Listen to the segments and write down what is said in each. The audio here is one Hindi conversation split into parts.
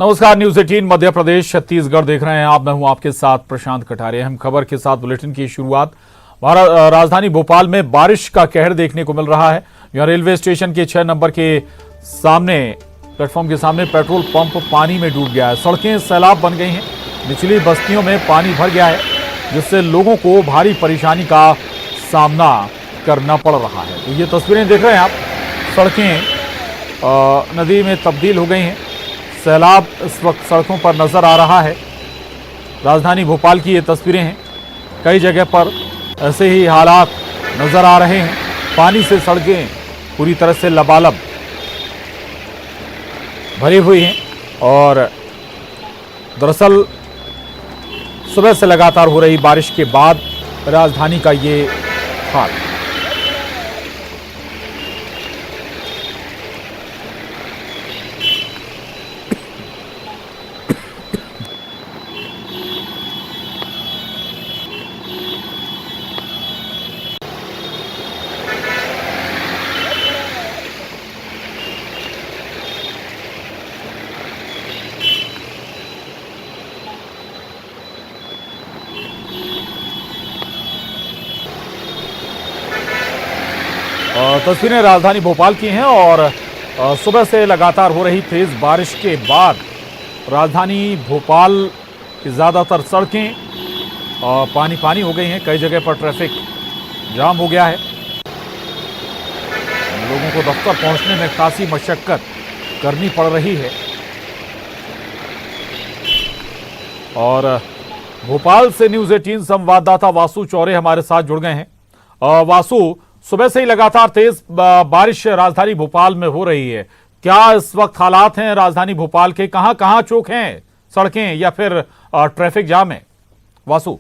नमस्कार, न्यूज 18 मध्य प्रदेश छत्तीसगढ़ देख रहे हैं आप। मैं हूं आपके साथ प्रशांत कटारे। अहम खबर के साथ बुलेटिन की शुरुआत। राजधानी भोपाल में बारिश का कहर देखने को मिल रहा है। यहां रेलवे स्टेशन के 6 नंबर के सामने प्लेटफॉर्म के सामने पेट्रोल पंप पानी में डूब गया है। सड़कें सैलाब बन गई हैं। निचली बस्तियों में पानी भर गया है, जिससे लोगों को भारी परेशानी का सामना करना पड़ रहा है। तो ये तस्वीरें देख रहे हैं आप। सड़कें नदी में तब्दील हो गई हैं। सैलाब इस वक्त सड़कों पर नजर आ रहा है। राजधानी भोपाल की ये तस्वीरें हैं। कई जगह पर ऐसे ही हालात नजर आ रहे हैं। पानी से सड़कें पूरी तरह से लबालब भरी हुई हैं और दरअसल सुबह से लगातार हो रही बारिश के बाद राजधानी का ये हाल। तस्वीरें राजधानी भोपाल की हैं और सुबह से लगातार हो रही तेज बारिश के बाद राजधानी भोपाल की ज़्यादातर सड़कें पानी पानी हो गई हैं। कई जगह पर ट्रैफिक जाम हो गया है। लोगों को दफ्तर पहुंचने में खासी मशक्कत करनी पड़ रही है। और भोपाल से न्यूज़ 18 संवाददाता वासु चौरे हमारे साथ जुड़ गए हैं। वासु, सुबह से ही लगातार तेज बारिश राजधानी भोपाल में हो रही है। क्या इस वक्त हालात हैं राजधानी भोपाल के? कहां कहां चौक हैं सड़कें या फिर ट्रैफिक जाम है? वासु।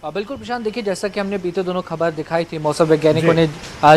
बिल्कुल प्रशांत, देखिए जैसा कि हमने बीते दोनों खबर दिखाई थी, मौसम वैज्ञानिकों ने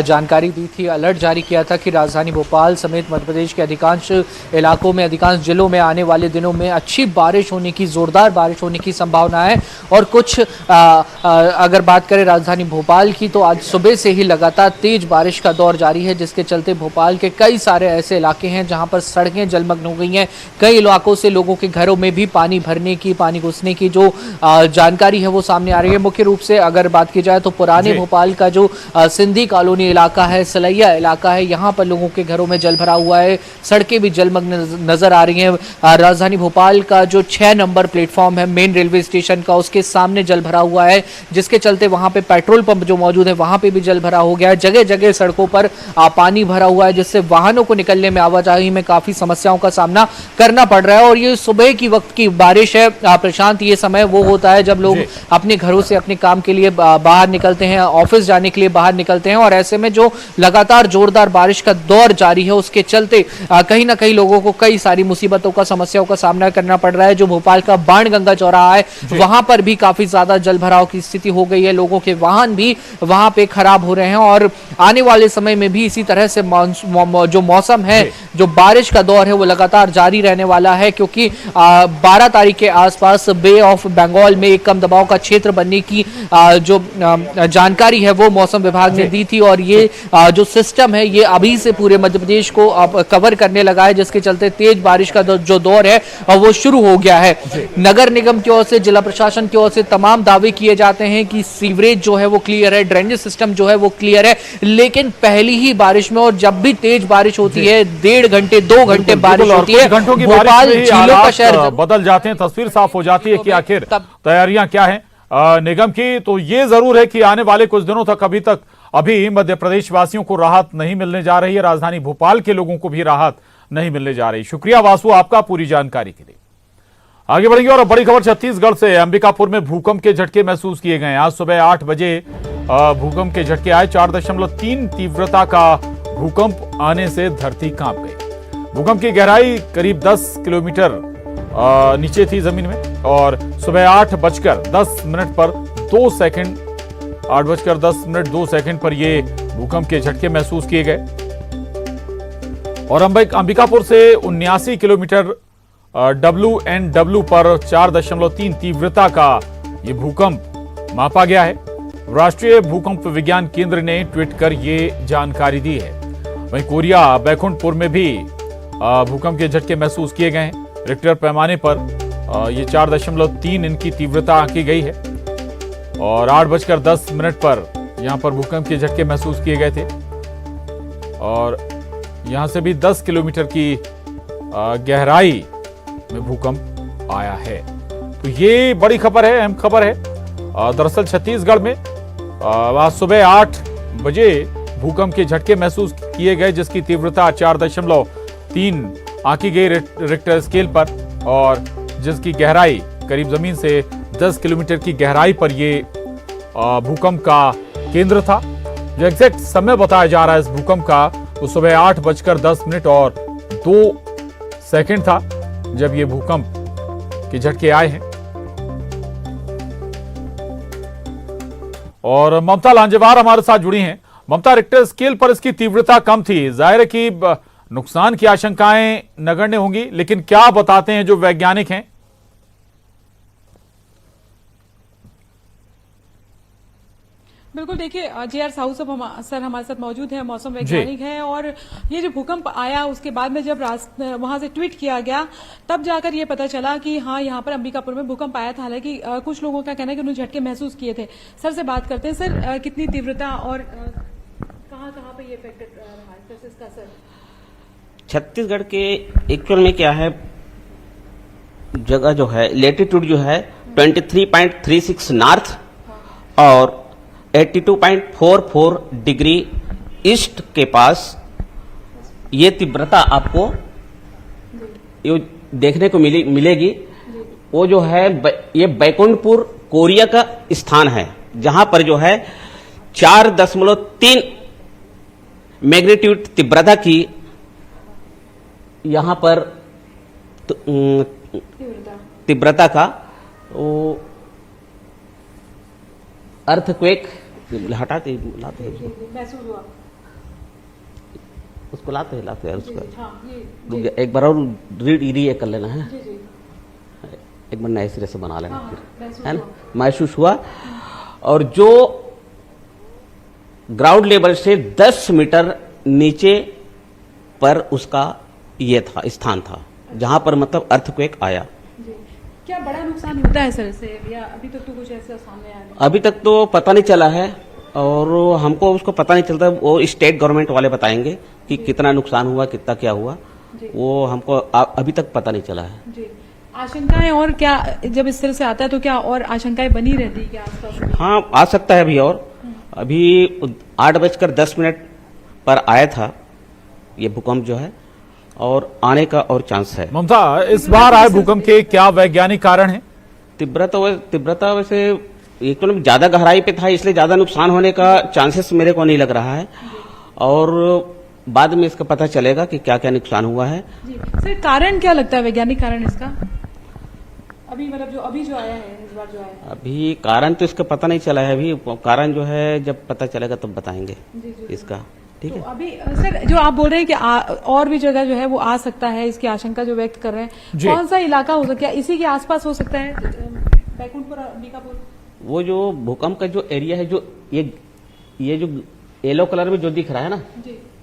जानकारी दी थी, अलर्ट जारी किया था कि राजधानी भोपाल समेत मध्य प्रदेश के अधिकांश इलाकों में, अधिकांश जिलों में आने वाले दिनों में अच्छी बारिश होने की, जोरदार बारिश होने की संभावना है। और कुछ अगर बात करें राजधानी भोपाल की, तो आज सुबह से ही लगातार तेज बारिश का दौर जारी है, जिसके चलते भोपाल के कई सारे ऐसे इलाके हैं जहाँ पर सड़कें जलमग्न हो गई हैं। कई इलाकों से लोगों के घरों में भी पानी भरने की, पानी घुसने की जो जानकारी है वो सामने आ रही है। मुख्य रूप से अगर बात की जाए तो पुराने भोपाल का जो सिंधी कॉलोनी इलाका है, सलैया इलाका है, यहाँ पर लोगों के घरों में जल भरा हुआ है। सड़कें भी जलमग्न नजर आ रही हैं। राजधानी भोपाल का जो 6 नंबर प्लेटफॉर्म है मेन रेलवे स्टेशन का, उसके सामने जल भरा हुआ है, जिसके चलते वहां पे पेट्रोल पंप जो मौजूद है वहां पे भी जल भरा हो गया है। जगह जगह सड़कों पर पानी भरा हुआ है, जिससे वाहनों को निकलने में, आवाजाही में काफी समस्याओं का सामना करना पड़ रहा है। और ये सुबह की वक्त की बारिश है प्रशांत। ये समय वो होता है जब लोग अपने घरों से अपने काम के लिए बाहर निकलते हैं, ऑफिस जाने के लिए बाहर निकलते हैं। और ऐसे में जो लगातार जोरदार बारिश का दौर जारी है, उसके चलते कहीं ना कहीं लोगों को कई सारी मुसीबतों का, समस्याओं का सामना करना पड़ रहा है। जो भोपाल का बाणगंगा चौराहा है, वहां पर भी काफी ज्यादा जल भराव की स्थिति हो गई है। लोगों के वाहन भी वहां पे खराब हो रहे हैं। और आने वाले समय में भी इसी तरह से जो मौसम है, जो बारिश का दौर है, वो लगातार जारी रहने वाला है, क्योंकि 12 तारीख के आसपास बे ऑफ बंगाल में एक कम दबाव का क्षेत्र बनने की जो जानकारी है वो मौसम विभाग ने दी थी। और ये जो सिस्टम है ये अभी से पूरे मध्य प्रदेश को कवर करने लगा है, जिसके चलते तेज बारिश का जो दौर है वो शुरू हो गया है। नगर निगम की ओर से, जिला प्रशासन की ओर से तमाम दावे किए जाते हैं कि सीवरेज जो है वो क्लियर है, ड्रेनेज सिस्टम जो है वो क्लियर है। लेकिन पहली ही बारिश में, और जब भी तेज बारिश होती है, 1.5 घंटे 2 घंटे बारिश होती है, भोपाल झीलों का शहर बदल जाते हैं। तस्वीर साफ हो जाती है कि आखिर तैयारियां क्या हैं निगम की। तो ये जरूर है कि आने वाले कुछ दिनों तक अभी मध्य प्रदेश वासियों को राहत नहीं मिलने जा रही है। राजधानी भोपाल के लोगों को भी राहत नहीं मिलने जा रही। शुक्रिया वासु आपका पूरी जानकारी के लिए। आगे बढ़ेंगे और बड़ी खबर छत्तीसगढ़ से। अंबिकापुर में भूकंप के झटके महसूस किए गए। आज सुबह 8 बजे भूकंप के झटके आए। 4.3 तीव्रता का भूकंप आने से धरती कांप गई। भूकंप की गहराई करीब 10 किलोमीटर नीचे थी जमीन में। और सुबह 8:10 पर 2 सेकंड 8:10 पर ये भूकंप के झटके महसूस किए गए। और अंबिकापुर से 79 किलोमीटर WNW पर 4.3 तीव्रता का ये भूकंप मापा गया है। राष्ट्रीय भूकंप विज्ञान केंद्र ने ट्वीट कर ये जानकारी दी है। वहीं कोरिया बैकुंठपुर में भी भूकंप के झटके महसूस किए गए हैं। रिक्टर पैमाने पर ये 4.3 इनकी तीव्रता आंकी गई है और 8:10 पर यहां पर भूकंप के झटके महसूस किए गए थे और यहां से भी 10 किलोमीटर की गहराई में भूकंप आया है। तो ये बड़ी खबर है, अहम खबर है। दरअसल छत्तीसगढ़ में आज सुबह 8 बजे भूकंप के झटके महसूस किए गए, जिसकी तीव्रता 4.3 आंकी गई रिक्टर स्केल पर और जिसकी गहराई करीब जमीन से 10 किलोमीटर की गहराई पर ये भूकंप का केंद्र था। जो एग्जैक्ट समय बताया जा रहा है इस भूकंप का, वो सुबह 8:10 और 2 सेकंड था जब ये भूकंप के झटके आए हैं। और ममता लांजेवार हमारे साथ जुड़ी हैं। ममता, रिक्टर स्केल पर इसकी तीव्रता कम थी, जाहिर है कि नुकसान की आशंकाएं नगण्य होंगी, लेकिन क्या बताते हैं जो वैज्ञानिक हैं? बिल्कुल, देखिए JR साहू सर हमारे साथ मौजूद है, मौसम वैज्ञानिक हैं, और ये जो भूकंप आया उसके बाद में जब वहां से ट्वीट किया गया तब जाकर ये पता चला कि हाँ यहाँ पर अंबिकापुर में भूकंप आया था। हालांकि कुछ लोगों का कहना है कि उन्होंने झटके महसूस किए थे। सर से बात करते हैं। सर, कितनी तीव्रता और कहाँ पे ये इफेक्ट रहा है इसका? सर, छत्तीसगढ़ के एक्चुअल में क्या है, जगह जो है लेटीट्यूड जो है 23.36 नॉर्थ और 82.44 डिग्री ईस्ट के पास ये तीव्रता आपको ये देखने को मिलेगी। वो जो है ये बैकुंठपुर कोरिया का स्थान है, जहां पर जो है 4.3 मैग्नीट्यूड तीव्रता की यहां पर तीव्रता का वो अर्थक्वेक हटाते लाते उसको लाते हैं उसको एक बार और री कर लेना है, एक बार नए सिरे से बना लेना, फिर है ना, महसूस हुआ। और जो ग्राउंड लेवल से 10 मीटर नीचे पर उसका ये था स्थान था जहां पर मतलब अर्थक्वेक आया। क्या बड़ा नुकसान होता है सर से, या अभी तक तो कुछ ऐसा सामने आया नहीं? अभी तक तो पता नहीं चला है और हमको उसको पता नहीं चलता, वो स्टेट गवर्नमेंट वाले बताएंगे कि कितना नुकसान हुआ, कितना क्या हुआ, वो हमको अभी तक पता नहीं चला है। जी, आशंकाएं और क्या, जब इस तरह से आता है तो क्या और आशंकाएं बनी रहती है क्या आसपास? हाँ, आ सकता है अभी, और अभी 8:10 पर आया था ये भूकंप जो है, और आने का और चांस है। ममता, इस बार आए भूकंप के क्या वैज्ञानिक कारण हैं? तीव्रता वैसे एक तो ज्यादा गहराई पे था, इसलिए ज्यादा नुकसान होने का चांसेस मेरे को नहीं लग रहा है, और बाद में इसका पता चलेगा कि क्या क्या नुकसान हुआ है। जी सर, कारण क्या लगता है, वैज्ञानिक कारण इसका? अभी मतलब जो अभी जो आया है, इस बार जो आया है, अभी कारण तो इसका पता नहीं चला है। अभी कारण जो है जब पता चलेगा तब बताएंगे इसका, ठीक है। तो अभी सर जो आप बोल रहे हैं कि और भी जगह जो है वो आ सकता है, इसकी आशंका जो व्यक्त कर रहे हैं, कौन सा इलाका हो सकता है? इसी के आसपास हो सकता है बैकुंठपुर, अंबिकापुर? वो जो भूकंप का जो एरिया है, जो ये जो येलो कलर में जो दिख रहा है ना,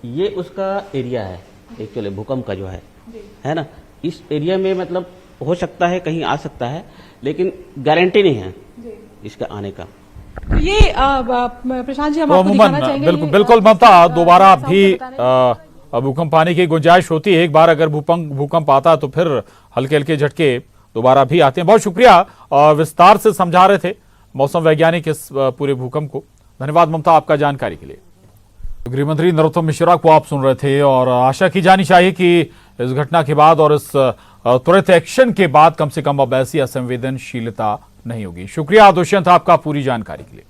ये उसका एरिया है एक्चुअली भूकंप का जो है ना। इस एरिया में मतलब हो सकता है, कहीं आ सकता है, लेकिन गारंटी नहीं है इसका आने का। तो ये प्रशांत जी हम आपको दिखाना चाहेंगे। बिल्कुल ममता, दोबारा भी भूकंप आने की गुंजाइश होती है। एक बार अगर भूकंप आता तो फिर हल्के हल्के झटके दोबारा भी आते हैं। बहुत शुक्रिया, विस्तार से समझा रहे थे मौसम वैज्ञानिक इस पूरे भूकंप को। धन्यवाद ममता आपका जानकारी के लिए। गृह मंत्री नरोत्तम मिश्रा को आप सुन रहे थे, और आशा की जानी चाहिए कि इस घटना के बाद और इस त्वरित एक्शन के बाद कम से कम अब ऐसी असंवेदनशीलता नहीं होगी। शुक्रिया दुष्यंत आपका पूरी जानकारी के लिए।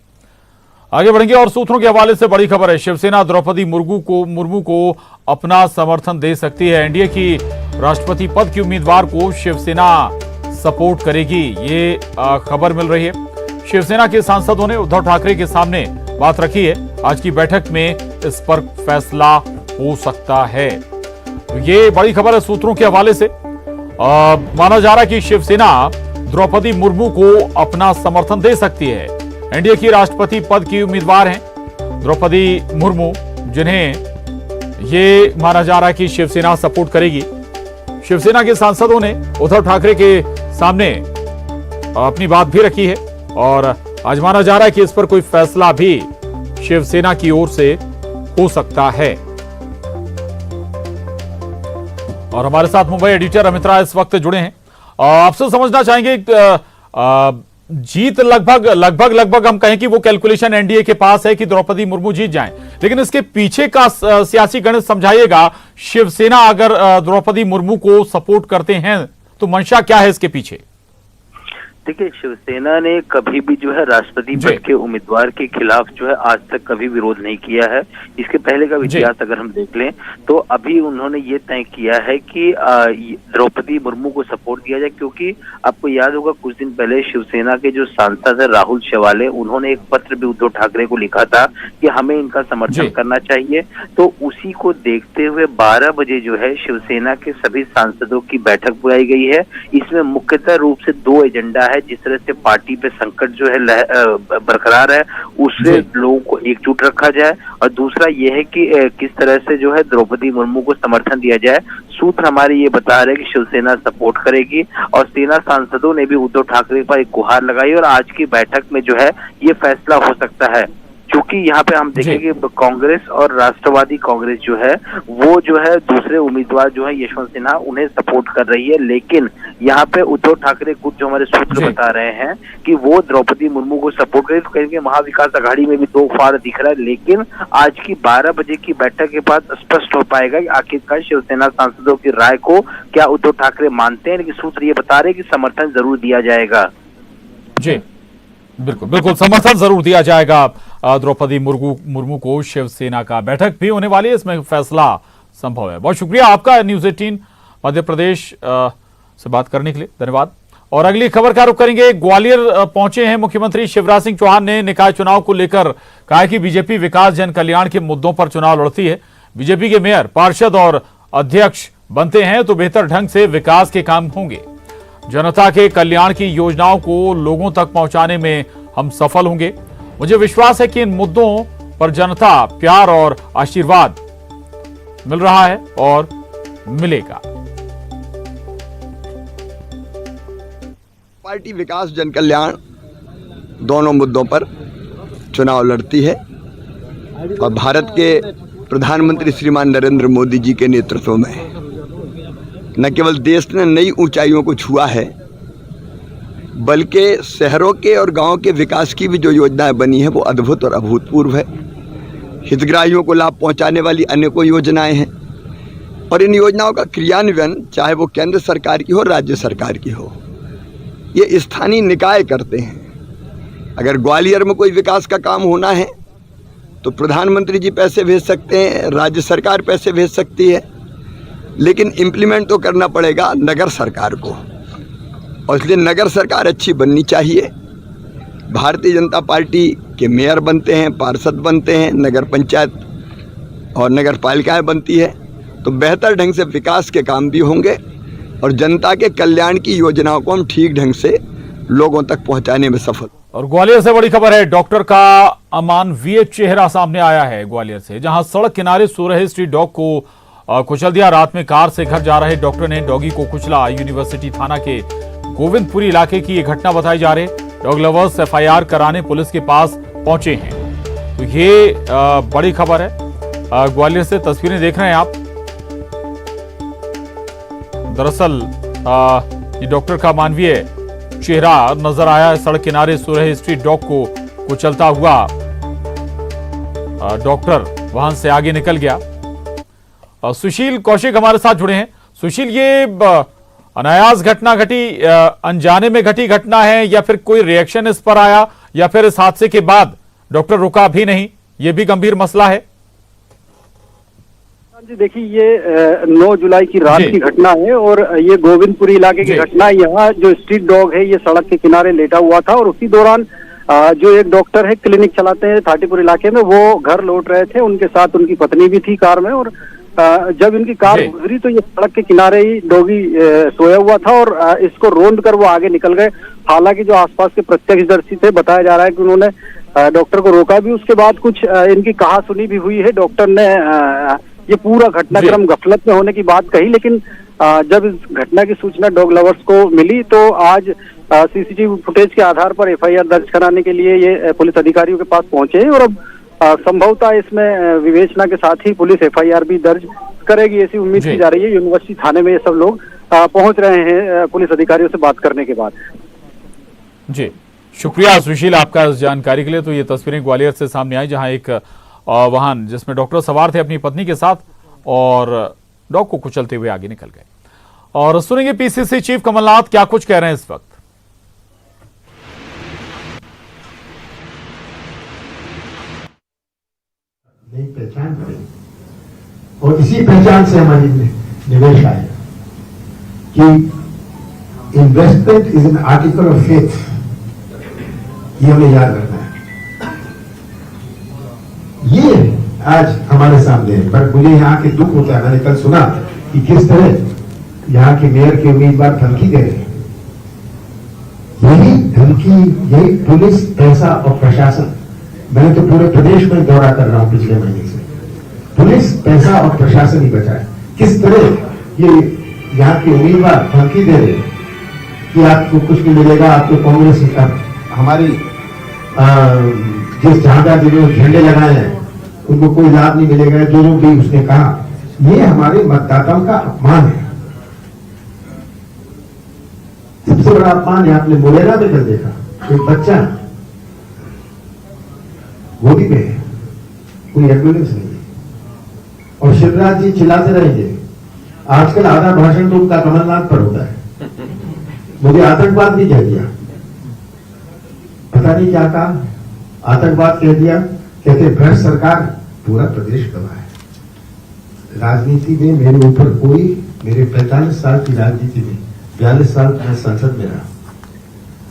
आगे बढ़ेंगे और सूत्रों के हवाले से बड़ी खबर है। शिवसेना द्रौपदी मुर्मू को अपना समर्थन दे सकती है। एनडीए की राष्ट्रपति पद की उम्मीदवार को शिवसेना सपोर्ट करेगी, ये खबर मिल रही है। शिवसेना के सांसदों ने उद्धव ठाकरे के सामने बात रखी है। आज की बैठक में इस पर फैसला हो सकता है। तो ये बड़ी खबर है सूत्रों के हवाले से। माना जा रहा है कि शिवसेना द्रौपदी मुर्मू को अपना समर्थन दे सकती है। एनडीए की राष्ट्रपति पद की उम्मीदवार हैं द्रौपदी मुर्मू, जिन्हें ये माना जा रहा है कि शिवसेना सपोर्ट करेगी। शिवसेना के सांसदों ने उद्धव ठाकरे के सामने अपनी बात भी रखी है और आज माना जा रहा है कि इस पर कोई फैसला भी शिवसेना की ओर से हो सकता है। और हमारे साथ मुंबई एडिटर अमित राय इस वक्त जुड़े हैं। आपसे समझना चाहेंगे जीत लगभग हम कहें कि वो कैलकुलेशन एनडीए के पास है कि द्रौपदी मुर्मू जीत जाएं, लेकिन इसके पीछे का सियासी गणित समझाइएगा। शिवसेना अगर द्रौपदी मुर्मू को सपोर्ट करते हैं तो मंशा क्या है इसके पीछे? देखिए, शिवसेना ने कभी भी जो है राष्ट्रपति पद के उम्मीदवार के खिलाफ जो है आज तक कभी विरोध नहीं किया है। इसके पहले का इतिहास अगर हम देख लें तो अभी उन्होंने ये तय किया है कि द्रौपदी मुर्मू को सपोर्ट दिया जाए, क्योंकि आपको याद होगा कुछ दिन पहले शिवसेना के जो सांसद है राहुल शेवाले, उन्होंने एक पत्र भी उद्धव ठाकरे को लिखा था कि हमें इनका समर्थन करना चाहिए। तो उसी को देखते हुए 12 बजे जो है शिवसेना के सभी सांसदों की बैठक बुलाई गई है। इसमें मुख्यतः रूप से 2 एजेंडा है। जिस तरह से पार्टी पे संकट जो है बरकरार है, उससे लोगों को एकजुट रखा जाए, और दूसरा यह है कि किस तरह से जो है द्रौपदी मुर्मू को समर्थन दिया जाए। सूत्र हमारे ये बता रहे हैं कि शिवसेना सपोर्ट करेगी और सेना सांसदों ने भी उद्धव ठाकरे पर एक गुहार लगाई और आज की बैठक में जो है ये फैसला हो सकता है। क्योंकि यहाँ पे हम देखेंगे कांग्रेस और राष्ट्रवादी कांग्रेस जो है वो जो है दूसरे उम्मीदवार जो है यशवंत सिन्हा, उन्हें सपोर्ट कर रही है। लेकिन यहाँ पे उद्धव ठाकरे कुछ जो हमारे सूत्र बता रहे हैं कि वो द्रौपदी मुर्मू को सपोर्ट करें, तो कहेंगे महाविकास अघाड़ी में भी 2 फाड़ दिख रहा है। लेकिन आज की 12 बजे की बैठक के बाद स्पष्ट हो पाएगा कि आखिरकार शिवसेना सांसदों की राय को क्या उद्धव ठाकरे मानते हैं। लेकिन सूत्र ये बता रहे हैं कि समर्थन जरूर दिया जाएगा। जी बिल्कुल समर्थन जरूर दिया जाएगा द्रौपदी मुर्मू को। शिवसेना का बैठक भी होने वाली है, इसमें फैसला संभव है। बहुत शुक्रिया आपका न्यूज 18 मध्य प्रदेश से बात करने के लिए, धन्यवाद। और अगली खबर का रुख करेंगे। ग्वालियर पहुंचे हैं मुख्यमंत्री शिवराज सिंह चौहान ने निकाय चुनाव को लेकर कहा कि बीजेपी विकास जन कल्याण के मुद्दों पर चुनाव लड़ती है। बीजेपी के मेयर, पार्षद और अध्यक्ष बनते हैं तो बेहतर ढंग से विकास के काम होंगे। जनता के कल्याण की योजनाओं को लोगों तक पहुंचाने में हम सफल होंगे। मुझे विश्वास है कि इन मुद्दों पर जनता प्यार और आशीर्वाद मिल रहा है और मिलेगा। पार्टी विकास जन कल्याण दोनों मुद्दों पर चुनाव लड़ती है और भारत के प्रधानमंत्री श्रीमान नरेंद्र मोदी जी के नेतृत्व में न केवल देश ने नई ऊंचाइयों को छुआ है, बल्कि शहरों के और गांवों के विकास की भी जो योजनाएं बनी हैं वो अद्भुत और अभूतपूर्व है। हितग्राहियों को लाभ पहुंचाने वाली अनेकों योजनाएं हैं और इन योजनाओं का क्रियान्वयन चाहे वो केंद्र सरकार की हो, राज्य सरकार की हो, ये स्थानीय निकाय करते हैं। अगर ग्वालियर में कोई विकास का काम होना है तो प्रधानमंत्री जी पैसे भेज सकते हैं, राज्य सरकार पैसे भेज सकती है, लेकिन इम्प्लीमेंट तो करना पड़ेगा नगर सरकार को, और इसलिए नगर सरकार अच्छी बननी चाहिए। भारतीय जनता पार्टी के मेयर बनते हैं, पार्षद बनते हैं, नगर पंचायत और नगर पालिकाएँ बनती है, तो बेहतर ढंग से विकास के काम भी होंगे और जनता के कल्याण की योजनाओं को हम ठीक ढंग से लोगों तक पहुंचाने में सफल। और ग्वालियर से बड़ी खबर है। डॉक्टर का अमानवीय चेहरा सामने आया है ग्वालियर से, जहां सड़क किनारे सो रहे स्ट्रीट डॉग को कुचल दिया। रात में कार से घर जा रहे डॉक्टर ने डॉगी को कुचला। यूनिवर्सिटी थाना के गोविंदपुरी इलाके की ये घटना बताई जा रही। डॉग लवर्स एफआईआर कराने पुलिस के पास पहुंचे हैं। तो ये बड़ी खबर है। ग्वालियर से तस्वीरें देख रहे हैं आप। दरअसल ये डॉक्टर का मानवीय चेहरा नजर आया है। सड़क किनारे सो रहे स्ट्रीट डॉग को कुचलता हुआ डॉक्टर वाहन से आगे निकल गया। सुशील कौशिक हमारे साथ जुड़े हैं। सुशील, ये अनायास घटना घटी, अनजाने में घटी घटना है या फिर कोई रिएक्शन इस पर आया, या फिर इस हादसे के बाद डॉक्टर रुका भी नहीं, ये भी गंभीर मसला है? जी देखिए, ये 9 जुलाई की रात की घटना है और ये गोविंदपुरी इलाके की घटना है। यहाँ जो स्ट्रीट डॉग है ये सड़क के किनारे लेटा हुआ था और उसी दौरान जो एक डॉक्टर है, क्लिनिक चलाते हैं थाटीपुर इलाके में, वो घर लौट रहे थे। उनके साथ उनकी पत्नी भी थी कार में, और जब इनकी कार गुजरी तो ये सड़क के किनारे ही डॉगी सोया हुआ था और इसको रोंद कर वो आगे निकल गए। हालांकि जो आसपास के प्रत्यक्षदर्शी थे, बताया जा रहा है कि उन्होंने डॉक्टर को रोका भी। उसके बाद कुछ इनकी कहा सुनी भी हुई है। डॉक्टर ने ये पूरा घटनाक्रम गफलत में होने की बात कही, लेकिन जब इस घटना की सूचना डॉग लवर्स को मिली तो आज सीसीटीवी फुटेज के आधार पर एफआईआर दर्ज कराने के लिए ये पुलिस अधिकारियों के पास पहुंचे हैं और अब संभवतः इसमें विवेचना के साथ ही पुलिस एफआईआर भी दर्ज करेगी, ऐसी उम्मीद की जा रही है। यूनिवर्सिटी थाने में ये सब लोग पहुंच रहे हैं पुलिस अधिकारियों से बात करने के बाद। जी, शुक्रिया सुशील आपका इस जानकारी के लिए। तो ये तस्वीरें ग्वालियर से सामने आई, जहां एक वाहन जिसमें डॉक्टर सवार थे अपनी पत्नी के साथ और डॉग को कुचलते हुए आगे निकल गए। और सुनेंगे पीसीसी चीफ कमलनाथ क्या कुछ कह रहे हैं इस वक्त। नई पहचान बनी और इसी पहचान से हमारी निवेश आए कि investment is an article of faith, ये हमें याद रखना है। ये आज हमारे सामने है, पर मुझे यहाँ के दुख होता है। मैंने कल सुना कि किस तरह यहाँ के मेयर के उम्मीदवार धमकी दे रहे हैं। यही धमकी, यही पुलिस, पैसा और प्रशासन, मैं तो पूरे प्रदेश में दौरा कर रहा हूं पिछले महीने से, पुलिस, पैसा और प्रशासन ही बचा है। किस तरह ये यहाँ के उम्मीदवार धमकी दे रहे हैं कि आपको कुछ नहीं मिलेगा, आपको कांग्रेस हमारी जिस जहां जिन्होंने झंडे लगाए हैं उनको कोई लाभ नहीं मिलेगा, जो भी उसने कहा, ये हमारे मतदाताओं का अपमान है। सबसे बड़ा अपमान है, आपने मुरैना में कल देखा, एक बच्चा गोदी में है, कोई एम्बुलेंस नहीं है, और शिवराज जी चिल्लाते रहेंगे। आजकल आधा भाषण तो उनका कमलनाथ पर होता है। मुझे आतंकवाद भी कह दिया, पता नहीं क्या कहा, आतंकवाद कह दिया। कहते भ्रष्ट सरकार, पूरा प्रदेश गवाह है। राजनीति में मेरे ऊपर कोई, मेरे 45 साल की राजनीति में 42 साल मैं संसद में रहा,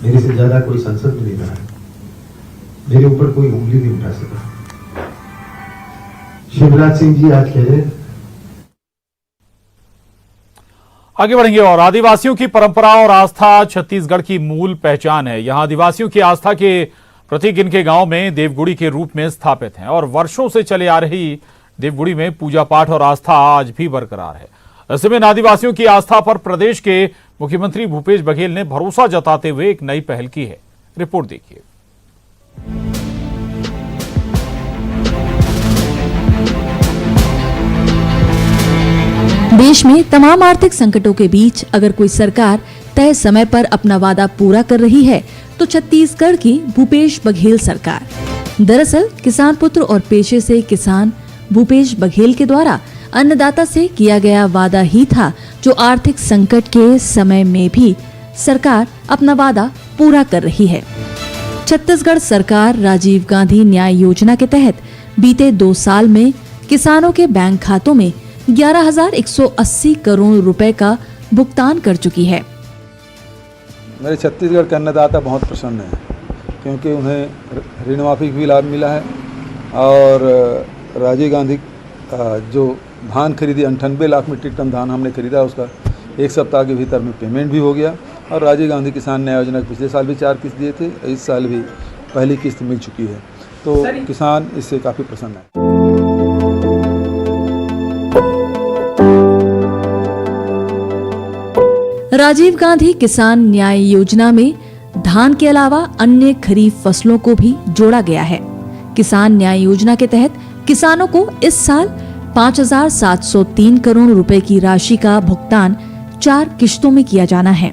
मेरे से ज्यादा कोई संसद में नहीं रहा, मेरे ऊपर कोई उंगली नहीं उठा सका। शिवराज सिंह जी आज कह रहे हैं। आगे बढ़ेंगे और आदिवासियों की परंपरा और आस्था छत्तीसगढ़ की मूल पहचान है। यहां आदिवासियों की आस्था के प्रतीक इनके गांव में देवगुड़ी के रूप में स्थापित हैं और वर्षों से चले आ रही देवगुड़ी में पूजा पाठ और आस्था आज भी बरकरार है। ऐसे में आदिवासियों की आस्था पर प्रदेश के मुख्यमंत्री भूपेश बघेल ने भरोसा जताते हुए एक नई पहल की है। रिपोर्ट देखिए। देश में तमाम आर्थिक संकटों के बीच अगर कोई सरकार तय समय पर अपना वादा पूरा कर रही है तो छत्तीसगढ़ की भूपेश बघेल सरकार। दरअसल किसान पुत्र और पेशे से किसान भूपेश बघेल के द्वारा अन्नदाता से किया गया वादा ही था जो आर्थिक संकट के समय में भी सरकार अपना वादा पूरा कर रही है। छत्तीसगढ़ सरकार राजीव गांधी न्याय योजना के तहत बीते 2 साल में किसानों के बैंक खातों में 11,180 करोड़ रुपए का भुगतान कर चुकी है। मेरे छत्तीसगढ़ के अन्नदाता बहुत प्रसन्न हैं क्योंकि उन्हें ऋण माफी भी लाभ मिला है और राजीव गांधी जो धान खरीदी 98 लाख मीट्रिक टन धान हमने खरीदा, उसका 1 सप्ताह के भीतर में पेमेंट भी हो गया। और राजीव गांधी किसान न्याय योजना पिछले साल भी 4 किस्त दिए थे, इस साल भी पहली किस्त मिल चुकी है, तो किसान इससे काफ़ी प्रसन्न है। राजीव गांधी किसान न्याय योजना में धान के अलावा अन्य खरीफ फसलों को भी जोड़ा गया है। किसान न्याय योजना के तहत किसानों को इस साल 5,703 करोड़ रुपए की राशि का भुगतान 4 किश्तों में किया जाना है।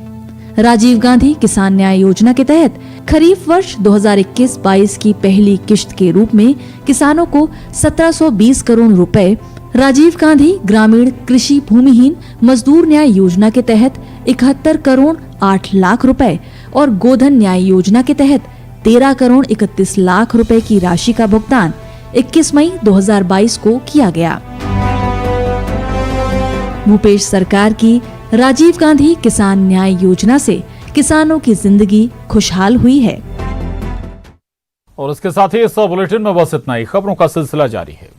राजीव गांधी किसान न्याय योजना के तहत खरीफ वर्ष 2021-22 की पहली किश्त के रूप में किसानों को 1720 करोड़ रुपए, राजीव गांधी ग्रामीण कृषि भूमिहीन मजदूर न्याय योजना के तहत 71 करोड़ 8 लाख रुपए और गोधन न्याय योजना के तहत 13 करोड़ 31 लाख रुपए की राशि का भुगतान 21 मई 2022 को किया गया। भूपेश सरकार की राजीव गांधी किसान न्याय योजना से किसानों की जिंदगी खुशहाल हुई है। और इसके साथ ही इस बुलेटिन में बस इतना ही। खबरों का सिलसिला जारी है।